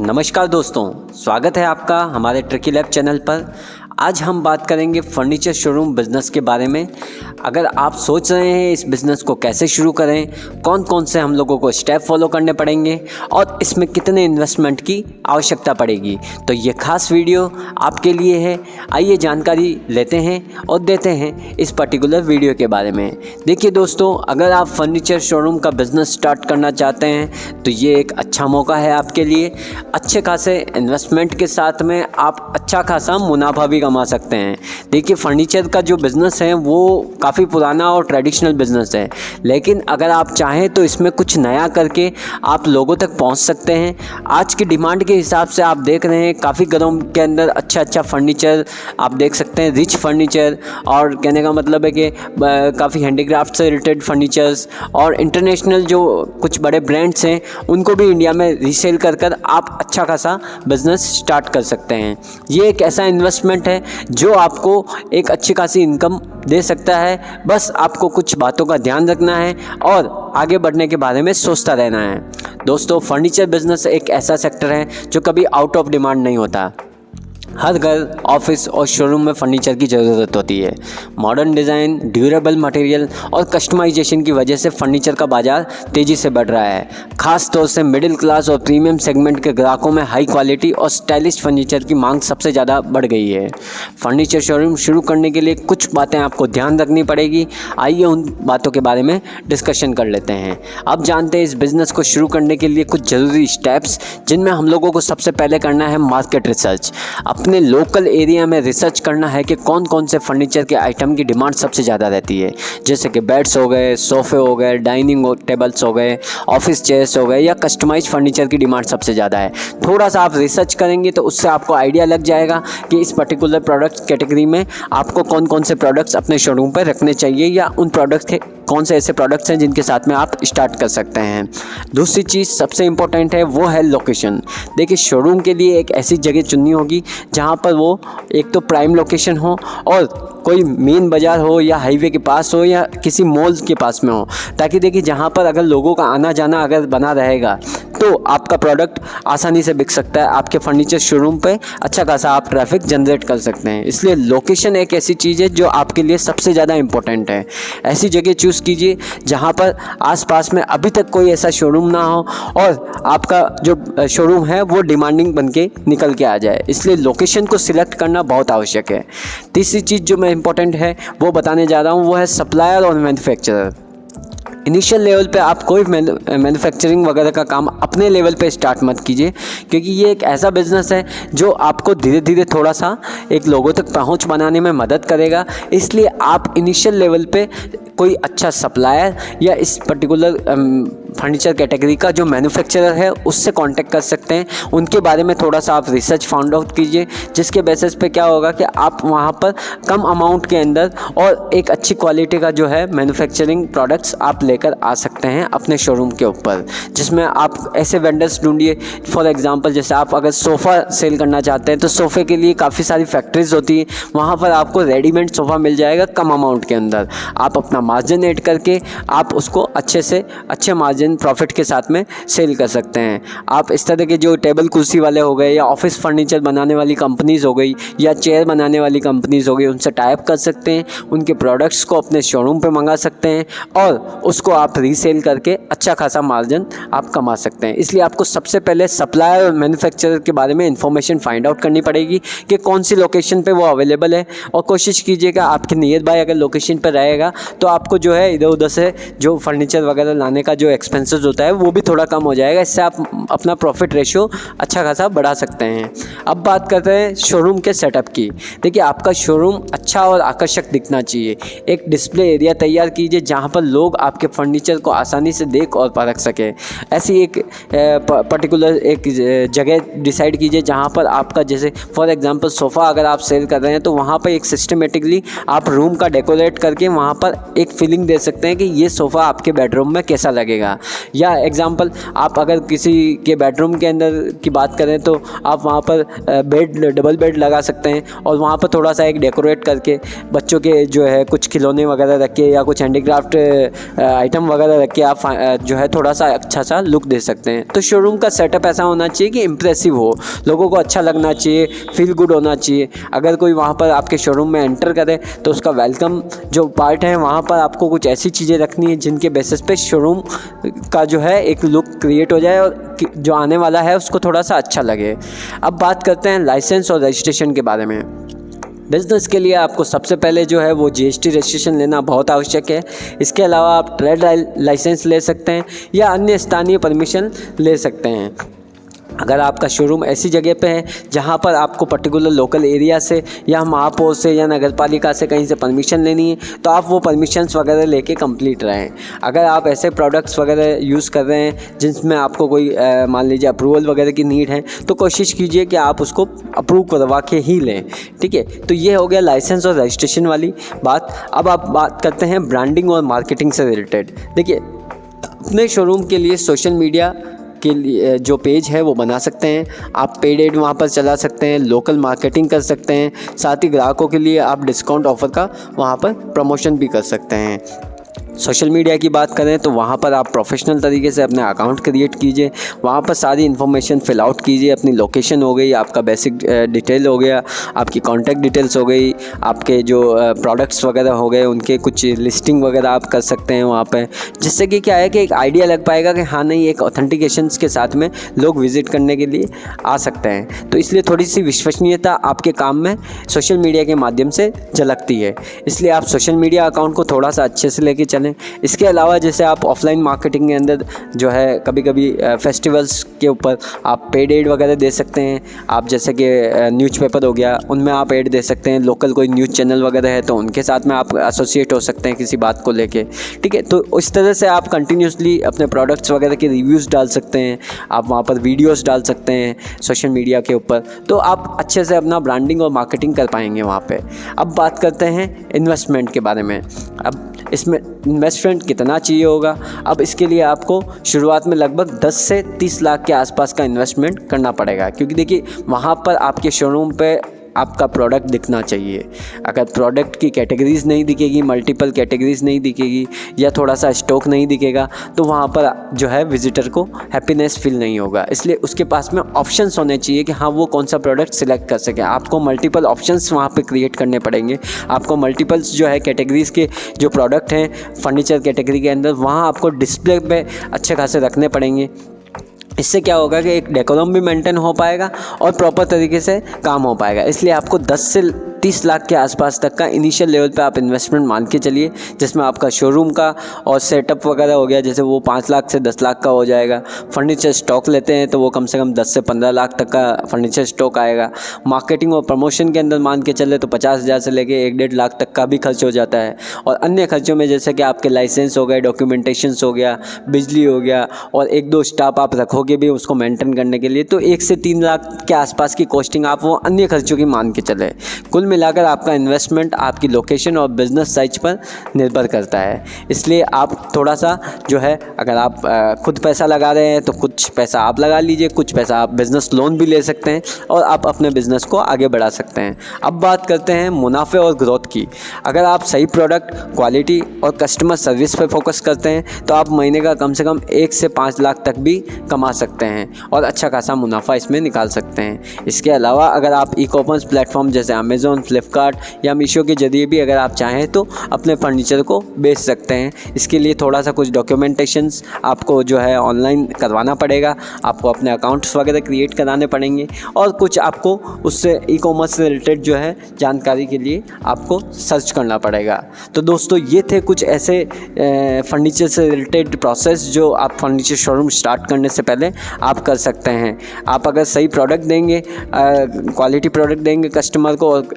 नमस्कार दोस्तों, स्वागत है आपका हमारे ट्रिकी लैब चैनल पर। आज हम बात करेंगे फर्नीचर शोरूम बिज़नेस के बारे में। अगर आप सोच रहे हैं इस बिज़नेस को कैसे शुरू करें, कौन कौन से हम लोगों को स्टेप फॉलो करने पड़ेंगे और इसमें कितने इन्वेस्टमेंट की आवश्यकता पड़ेगी, तो ये खास वीडियो आपके लिए है। आइए जानकारी लेते हैं और देते हैं इस पर्टिकुलर वीडियो के बारे में। देखिए दोस्तों, अगर आप फर्नीचर शोरूम का बिज़नेस स्टार्ट करना चाहते हैं तो ये एक अच्छा मौका है आपके लिए। अच्छे खासे इन्वेस्टमेंट के साथ में आप अच्छा खासा मुनाफा भी कमा सकते हैं। देखिए, फर्नीचर का जो बिज़नेस है वो काफ़ी पुराना और ट्रेडिशनल बिज़नेस है, लेकिन अगर आप चाहें तो इसमें कुछ नया करके आप लोगों तक पहुंच सकते हैं। आज की डिमांड के हिसाब से आप देख रहे हैं काफ़ी घरों के अंदर अच्छा फर्नीचर आप देख सकते हैं, रिच फर्नीचर, और कहने का मतलब है कि काफ़ी हैंडीक्राफ्ट से रिलेटेड फर्नीचर्स और इंटरनेशनल जो कुछ बड़े ब्रांड्स हैं उनको भी इंडिया में रीसेल कर आप अच्छा खासा बिज़नेस स्टार्ट कर सकते हैं। ये एक ऐसा इन्वेस्टमेंट है जो आपको एक अच्छी खासी इनकम दे सकता है। बस आपको कुछ बातों का ध्यान रखना है और आगे बढ़ने के बारे में सोचता रहना है। दोस्तों, फर्नीचर बिजनेस एक ऐसा सेक्टर है जो कभी आउट ऑफ डिमांड नहीं होता। हर घर, ऑफिस और शोरूम में फर्नीचर की ज़रूरत होती है। मॉडर्न डिज़ाइन, ड्यूरेबल मटेरियल और कस्टमाइजेशन की वजह से फर्नीचर का बाज़ार तेज़ी से बढ़ रहा है। ख़ास तौर से मिडिल क्लास और प्रीमियम सेगमेंट के ग्राहकों में हाई क्वालिटी और स्टाइलिश फर्नीचर की मांग सबसे ज़्यादा बढ़ गई है। फर्नीचर शोरूम शुरू करने के लिए कुछ बातें आपको ध्यान रखनी पड़ेगी। आइए उन बातों के बारे में डिस्कशन कर लेते हैं। अब जानते हैं इस बिज़नेस को शुरू करने के लिए कुछ ज़रूरी स्टेप्स, जिनमें हम लोगों को सबसे पहले करना है मार्केट रिसर्च। अपने लोकल एरिया में रिसर्च करना है कि कौन कौन से फर्नीचर के आइटम की डिमांड सबसे ज़्यादा रहती है, जैसे कि बेड्स हो गए, सोफ़े हो गए, डाइनिंग टेबल्स हो गए, ऑफिस चेयर्स हो गए, या कस्टमाइज फर्नीचर की डिमांड सबसे ज़्यादा है। थोड़ा सा आप रिसर्च करेंगे तो उससे आपको आइडिया लग जाएगा कि इस पर्टिकुलर प्रोडक्ट कैटेगरी में आपको कौन कौन से प्रोडक्ट्स अपने शोरूम पर रखने चाहिए, या उन प्रोडक्ट्स के कौन से ऐसे प्रोडक्ट्स हैं जिनके साथ में आप स्टार्ट कर सकते हैं। दूसरी चीज़ सबसे इम्पोर्टेंट है, वो है लोकेशन। देखिए, शोरूम के लिए एक ऐसी जगह चुननी होगी जहाँ पर वो एक तो प्राइम लोकेशन हो और कोई मेन बाज़ार हो या हाईवे के पास हो या किसी मॉल के पास में हो, ताकि देखिए जहाँ पर अगर लोगों का आना जाना अगर बना रहेगा तो आपका प्रोडक्ट आसानी से बिक सकता है। आपके फर्नीचर शोरूम पे अच्छा खासा आप ट्रैफिक जनरेट कर सकते हैं। इसलिए लोकेशन एक ऐसी चीज़ है जो आपके लिए सबसे ज़्यादा इम्पोर्टेंट है। ऐसी जगह चूज़ कीजिए जहाँ पर आसपास में अभी तक कोई ऐसा शोरूम ना हो और आपका जो शोरूम है वो डिमांडिंग बन के निकल के आ जाए। इसलिए लोकेशन को सिलेक्ट करना बहुत आवश्यक है। तीसरी चीज़ जो मैं इम्पोर्टेंट है वो बताने जा रहा हूँ, वो है सप्लायर और मैन्युफैक्चरर। इनिशियल लेवल पे आप कोई मैन्युफैक्चरिंग वगैरह का काम अपने लेवल पे स्टार्ट मत कीजिए, क्योंकि ये एक ऐसा बिज़नेस है जो आपको धीरे धीरे थोड़ा सा एक लोगों तक पहुंच बनाने में मदद करेगा। इसलिए आप इनिशियल लेवल पे कोई अच्छा सप्लायर या इस पर्टिकुलर फर्नीचर कैटेगरी का जो मैन्युफैक्चरर है उससे कांटेक्ट कर सकते हैं। उनके बारे में थोड़ा सा आप रिसर्च फाउंड आउट कीजिए, जिसके बेसिस पे क्या होगा कि आप वहाँ पर कम अमाउंट के अंदर और एक अच्छी क्वालिटी का जो है मैन्युफैक्चरिंग प्रोडक्ट्स आप लेकर आ सकते हैं अपने शोरूम के ऊपर, जिसमें आप ऐसे वेंडर्स ढूंढिए। फॉर एग्जांपल, जैसे आप अगर सोफ़ा सेल करना चाहते हैं तो सोफ़े के लिए काफ़ी सारी फैक्ट्रीज होती है, वहाँ पर आपको रेडीमेड सोफ़ा मिल जाएगा कम अमाउंट के अंदर। आप अपना मार्जिन ऐड करके आप उसको अच्छे से अच्छे मार्जिन प्रॉफिट के साथ में सेल कर सकते हैं। आप इस तरह के जो टेबल कुर्सी वाले हो गए या ऑफिस फर्नीचर बनाने वाली कंपनीज़ हो गई या चेयर बनाने वाली कंपनीज़ हो गई, उनसे टाई अप कर सकते हैं। उनके प्रोडक्ट्स को अपने शोरूम पे मंगा सकते हैं और उसको आप रीसेल करके अच्छा खासा मार्जिन आप कमा सकते हैं। इसलिए आपको सबसे पहले सप्लायर और मैन्युफैक्चरर के बारे में इंफॉर्मेशन फाइंड आउट करनी पड़ेगी कि कौन सी लोकेशन पे वो अवेलेबल है, और कोशिश कीजिएगा आपके नियर बाय अगर लोकेशन पर रहेगा तो आपको जो है इधर उधर से जो फर्नीचर वगैरह लाने का जो एक्सपेंसेस होता है वो भी थोड़ा कम हो जाएगा। इससे आप अपना प्रॉफिट रेशियो अच्छा खासा बढ़ा सकते हैं। अब बात करते हैं शोरूम के सेटअप की। देखिए, आपका शोरूम अच्छा और आकर्षक दिखना चाहिए। एक डिस्प्ले एरिया तैयार कीजिए जहां पर लोग आपके फर्नीचर को आसानी से देख और परख सके। ऐसी एक पर्टिकुलर एक जगह डिसाइड कीजिए जहां पर आपका, जैसे फॉर एग्जांपल सोफ़ा अगर आप सेल कर रहे हैं तो वहां पर एक सिस्टमेटिकली आप रूम का डेकोरेट करके वहां पर एक फीलिंग दे सकते हैं कि ये सोफ़ा आपके बेडरूम में कैसा लगेगा। या एग्जांपल आप अगर किसी के बेडरूम के अंदर की बात करें तो आप वहाँ पर डबल बेड लगा सकते हैं और वहाँ पर थोड़ा सा एक डेकोरेट करके बच्चों के जो है कुछ खिलौने वगैरह रख के या कुछ हैंडीक्राफ्ट आइटम वगैरह रख के आप जो है थोड़ा सा अच्छा सा लुक दे सकते हैं। तो शोरूम का सेटअप ऐसा होना चाहिए कि इम्प्रेसिव हो, लोगों को अच्छा लगना चाहिए, फील गुड होना चाहिए। अगर कोई वहाँ पर आपके शोरूम में एंटर करे तो उसका वेलकम जो पार्ट है वहाँ पर आपको कुछ ऐसी चीज़ें रखनी है जिनके बेसिस पे शोरूम का जो है एक लुक क्रिएट हो जाए और जो आने वाला है उसको थोड़ा सा अच्छा लगे। अब बात करते हैं लाइसेंस और रजिस्ट्रेशन के बारे में। बिज़नेस के लिए आपको सबसे पहले जो है वो जीएसटी रजिस्ट्रेशन लेना बहुत आवश्यक है। इसके अलावा आप ट्रेड लाइसेंस ले सकते हैं या अन्य स्थानीय परमिशन ले सकते हैं। अगर आपका शोरूम ऐसी जगह पे है जहाँ पर आपको पर्टिकुलर लोकल एरिया से या महापौर से या नगर पालिका से कहीं से परमिशन लेनी है तो आप वो परमिशंस वगैरह लेके कंप्लीट रहें। अगर आप ऐसे प्रोडक्ट्स वगैरह यूज़ कर रहे हैं जिसमें आपको कोई मान लीजिए अप्रूवल वगैरह की नीड है तो कोशिश कीजिए कि आप उसको अप्रूव करवा के ही लें, ठीक है। तो ये हो गया लाइसेंस और रजिस्ट्रेशन वाली बात। अब आप बात करते हैं ब्रांडिंग और मार्केटिंग से रिलेटेड। देखिए, अपने शोरूम के लिए सोशल मीडिया के लिए जो पेज है वो बना सकते हैं, आप पेड एड वहाँ पर चला सकते हैं, लोकल मार्केटिंग कर सकते हैं, साथ ही ग्राहकों के लिए आप डिस्काउंट ऑफ़र का वहाँ पर प्रमोशन भी कर सकते हैं। सोशल मीडिया की बात करें तो वहाँ पर आप प्रोफेशनल तरीके से अपने अकाउंट क्रिएट कीजिए, वहाँ पर सारी इन्फॉर्मेशन फिल आउट कीजिए, अपनी लोकेशन हो गई, आपका बेसिक डिटेल हो गया, आपकी कॉन्टैक्ट डिटेल्स हो गई, आपके जो प्रोडक्ट्स वगैरह हो गए उनके कुछ लिस्टिंग वगैरह आप कर सकते हैं वहाँ पे, जिससे कि क्या है कि एक आइडिया लग पाएगा कि हाँ नहीं, एक ऑथेंटिकेशंस के साथ में लोग विज़िट करने के लिए आ सकते हैं। तो इसलिए थोड़ी सी विश्वसनीयता आपके काम में सोशल मीडिया के माध्यम से झलकती है, इसलिए आप सोशल मीडिया अकाउंट को थोड़ा सा अच्छे से लेके चलें। इसके अलावा जैसे आप ऑफलाइन मार्केटिंग के अंदर जो है कभी कभी फेस्टिवल्स के ऊपर आप पेड एड वगैरह दे सकते हैं। आप जैसे कि न्यूज़पेपर हो गया उनमें आप एड दे सकते हैं, लोकल कोई न्यूज़ चैनल वगैरह है तो उनके साथ में आप एसोसिएट हो सकते हैं किसी बात को लेके, ठीक है। तो इस तरह से आप कंटिन्यूसली अपने प्रोडक्ट्स वगैरह के रिव्यूज़ डाल सकते हैं, आप वहाँ पर वीडियोज़ डाल सकते हैं सोशल मीडिया के ऊपर, तो आप अच्छे से अपना ब्रांडिंग और मार्केटिंग कर पाएंगे वहाँ पर। अब बात करते हैं इन्वेस्टमेंट के बारे में। अब इसमें इन्वेस्टमेंट कितना चाहिए होगा? अब इसके लिए आपको शुरुआत में लगभग 10 से 30 लाख के आसपास का इन्वेस्टमेंट करना पड़ेगा, क्योंकि देखिए वहाँ पर आपके शोरूम पे आपका प्रोडक्ट दिखना चाहिए। अगर प्रोडक्ट की कैटेगरीज़ नहीं दिखेगी, मल्टीपल कैटेगरीज़ नहीं दिखेगी या थोड़ा सा स्टॉक नहीं दिखेगा तो वहाँ पर जो है विजिटर को हैप्पीनेस फील नहीं होगा। इसलिए उसके पास में ऑप्शंस होने चाहिए कि हाँ वो कौन सा प्रोडक्ट सिलेक्ट कर सके। आपको मल्टीपल ऑप्शंस वहाँ पे क्रिएट करने पड़ेंगे। आपको मल्टीपल्स जो है कैटेगरीज़ के जो प्रोडक्ट हैं फर्नीचर कैटेगरी के अंदर वहाँ आपको डिस्प्ले पे अच्छे खासे रखने पड़ेंगे। इससे क्या होगा कि एक डेकोरम भी मेंटेन हो पाएगा और प्रॉपर तरीके से काम हो पाएगा। इसलिए आपको 10 से 30 लाख के आसपास तक का इनिशियल लेवल पे आप इन्वेस्टमेंट मान के चलिए, जिसमें आपका शोरूम का और सेटअप वगैरह हो गया, जैसे वो 5 लाख से 10 लाख का हो जाएगा। फर्नीचर स्टॉक लेते हैं तो वो कम से कम 10 से 15 लाख तक का फर्नीचर स्टॉक आएगा। मार्केटिंग और प्रमोशन के अंदर मान के चले तो 50,000 से लेके 1-1.5 लाख तक का भी खर्च हो जाता है। और अन्य खर्चों में जैसे कि आपके लाइसेंस हो गए, डॉक्यूमेंटेशंस हो गया, बिजली हो गया और 1-2 स्टाफ आप रखोगे भी उसको मेंटेन करने के लिए, तो 1 से 3 लाख के आसपास की कॉस्टिंग आप वो अन्य खर्चों की मान के चले। कुल मिलाकर आपका इन्वेस्टमेंट आपकी लोकेशन और बिजनेस साइज पर निर्भर करता है। इसलिए आप थोड़ा सा जो है, अगर आप खुद पैसा लगा रहे हैं तो कुछ पैसा आप लगा लीजिए, कुछ पैसा आप बिज़नेस लोन भी ले सकते हैं और आप अपने बिज़नेस को आगे बढ़ा सकते हैं। अब बात करते हैं मुनाफे और ग्रोथ की। अगर आप सही प्रोडक्ट, क्वालिटी और कस्टमर सर्विस पर फोकस करते हैं तो आप महीने का कम से कम 1 से 5 लाख तक भी कमा सकते हैं और अच्छा खासा मुनाफा इसमें निकाल सकते हैं। इसके अलावा अगर आप ई-कॉमर्स प्लेटफॉर्म जैसे अमेज़ॉन, फ्लिपकार्ट या मीशो के जरिए भी अगर आप चाहें तो अपने फर्नीचर को बेच सकते हैं। इसके लिए थोड़ा सा कुछ डॉक्यूमेंटेशंस आपको जो है ऑनलाइन करवाना पड़ेगा, आपको अपने अकाउंट्स वगैरह क्रिएट कराने पड़ेंगे और कुछ आपको उससे ई-कॉमर्स से रिलेटेड जो है जानकारी के लिए आपको सर्च करना पड़ेगा। तो दोस्तों ये थे कुछ ऐसे फर्नीचर से रिलेटेड प्रोसेस जो आप फर्नीचर शोरूम स्टार्ट करने से पहले आप कर सकते हैं। आप अगर सही प्रोडक्ट देंगे, क्वालिटी प्रोडक्ट देंगे कस्टमर को और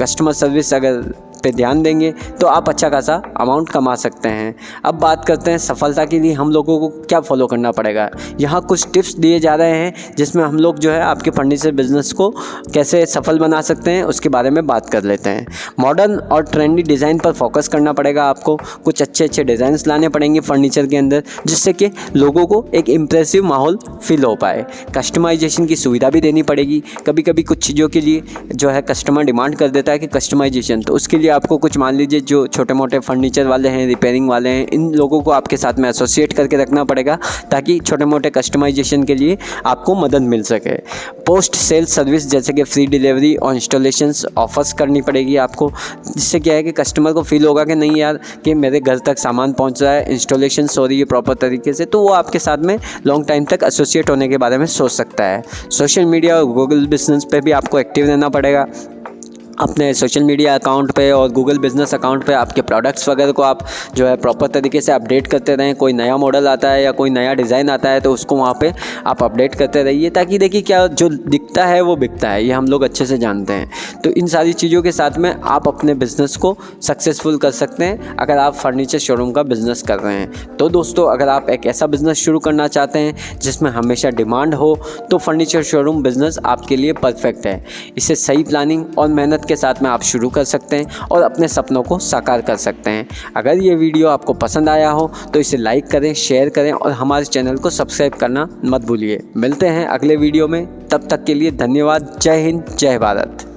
कस्टमर सर्विस अगर पे ध्यान देंगे तो आप अच्छा खासा अमाउंट कमा सकते हैं। अब बात करते हैं सफलता के लिए हम लोगों को क्या फॉलो करना पड़ेगा। यहाँ कुछ टिप्स दिए जा रहे हैं जिसमें हम लोग जो है आपके फर्नीचर बिजनेस को कैसे सफल बना सकते हैं उसके बारे में बात कर लेते हैं। मॉडर्न और ट्रेंडी डिज़ाइन पर फोकस करना पड़ेगा आपको। कुछ अच्छे डिज़ाइंस लाने पड़ेंगे फर्नीचर के अंदर जिससे कि लोगों को एक इम्प्रेसिव माहौल फील हो पाए। कस्टमाइजेशन की सुविधा भी देनी पड़ेगी। कभी कभी कुछ चीज़ों के लिए जो है कस्टमर डिमांड कर देता है कि कस्टमाइजेशन, तो उसके लिए आपको कुछ मान लीजिए जो छोटे मोटे फर्नीचर वाले हैं, रिपेयरिंग वाले हैं, इन लोगों को आपके साथ में एसोसिएट करके रखना पड़ेगा ताकि छोटे मोटे कस्टमाइजेशन के लिए आपको मदद मिल सके। पोस्ट सेल सर्विस जैसे कि फ्री डिलीवरी और इंस्टॉलेशंस ऑफर्स करनी पड़ेगी आपको, जिससे क्या है कि कस्टमर को फील होगा कि नहीं यार कि मेरे घर तक सामान पहुंच रहा है, इंस्टॉलेशन हो रही है प्रॉपर तरीके से, तो वो आपके साथ में लॉन्ग टाइम तक एसोसिएट होने के बारे में सोच सकता है। सोशल मीडिया और गूगल बिजनेस पे भी आपको एक्टिव रहना पड़ेगा। अपने सोशल मीडिया अकाउंट पे और गूगल बिजनेस अकाउंट पे आपके प्रोडक्ट्स वगैरह को आप जो है प्रॉपर तरीके से अपडेट करते रहें। कोई नया मॉडल आता है या कोई नया डिज़ाइन आता है तो उसको वहाँ पे आप अपडेट करते रहिए ताकि देखिए क्या जो दिखता है वो बिकता है, ये हम लोग अच्छे से जानते हैं। तो इन सारी चीज़ों के साथ में आप अपने बिज़नेस को सक्सेसफुल कर सकते हैं अगर आप फर्नीचर शोरूम का बिज़नेस कर रहे हैं। तो दोस्तों, अगर आप एक ऐसा बिज़नेस शुरू करना चाहते हैं जिसमें हमेशा डिमांड हो तो फर्नीचर शोरूम बिज़नेस आपके लिए परफेक्ट है। इसे सही प्लानिंग और मेहनत के साथ में आप शुरू कर सकते हैं और अपने सपनों को साकार कर सकते हैं। अगर ये वीडियो आपको पसंद आया हो तो इसे लाइक करें, शेयर करें और हमारे चैनल को सब्सक्राइब करना मत भूलिए। मिलते हैं अगले वीडियो में, तब तक के लिए धन्यवाद। जय हिंद, जय भारत।